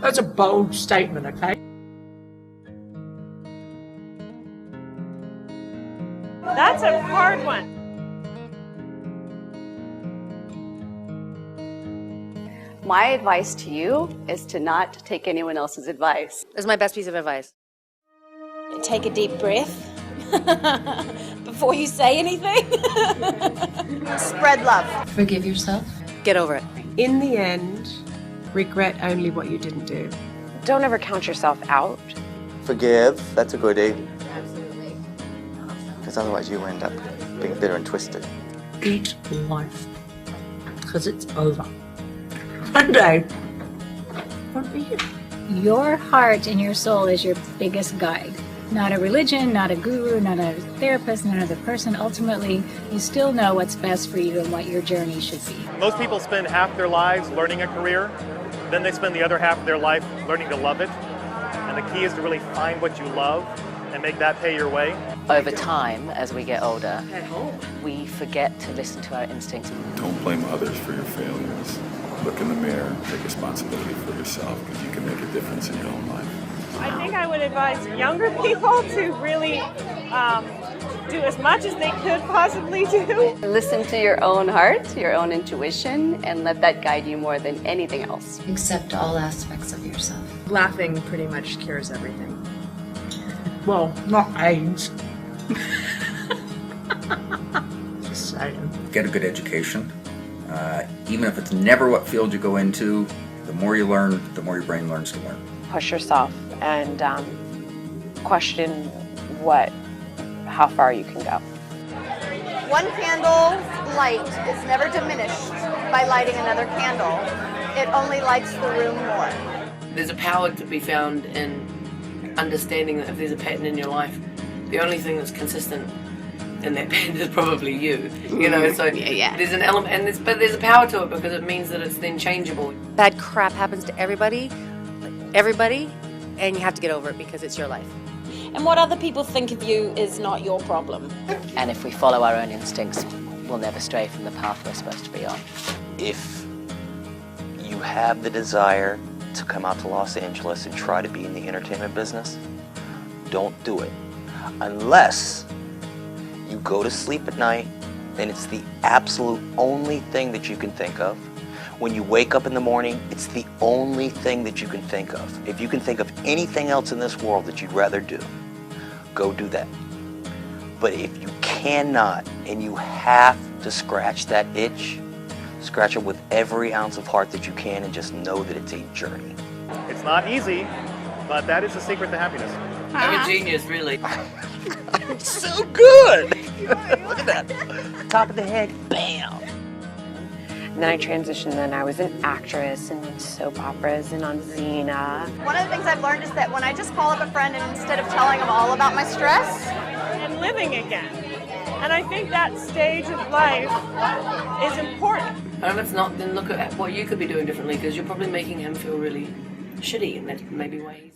That's a bold statement, okay? That's a hard one. My advice to you is to not take anyone else's advice. That's my best piece of advice. Take a deep breath before you say anything. Spread love. Forgive yourself. Get over it. In the end, regret only what you didn't do. Don't ever count yourself out. Forgive, that's a goodie. Absolutely. Because otherwise you end up being bitter and twisted. Eat life. Because it's over. One day, won't be you. Your heart and your soul is your biggest guide. Not a religion, not a guru, not a therapist, not another person. Ultimately, you still know what's best for you and what your journey should be. Most people spend half their lives learning a career, then they spend the other half of their life learning to love it. And the key is to really find what you love and make that pay your way. Over time, as we get older, we forget to listen to our instincts. Don't blame others for your failures. Look in the mirror, take responsibility for yourself, because you can make a difference in your own life. I think I would advise younger people to really do as much as they could possibly do. Listen to your own heart, your own intuition, and let that guide you more than anything else. Accept all aspects of yourself. Laughing pretty much cures everything. Well, not AIDS. Just saying. Get a good education. Even if it's never what field you go into, the more you learn, the more your brain learns to learn. Push yourself and question how far you can go. One candle's light is never diminished by lighting another candle. It only lights the room more. There's a power to be found in understanding that if there's a pattern in your life, the only thing that's consistent in that pattern is probably you. You know, so there's an element, but there's a power to it because it means that it's then changeable. Bad crap happens to everybody, and you have to get over it because it's your life. And what other people think of you is not your problem. And if we follow our own instincts, we'll never stray from the path we're supposed to be on. If you have the desire to come out to Los Angeles and try to be in the entertainment business, don't do it. Unless you go to sleep at night and it's the absolute only thing that you can think of. When you wake up in the morning, it's the only thing that you can think of. If you can think of anything else in this world that you'd rather do, go do that. But if you cannot and you have to scratch that itch, scratch it with every ounce of heart that you can and just know that it's a journey. It's not easy, but that is the secret to happiness. I'm a genius, really. I'm so good! Look at that. Top of the head, bam! And then I transitioned, and I was an actress in soap operas and on Xena. One of the things I've learned is that when I just call up a friend and instead of telling them all about my stress, And living again. And I think that stage of life is important. And if it's not, then look at what you could be doing differently because you're probably making him feel really shitty in that maybe ways.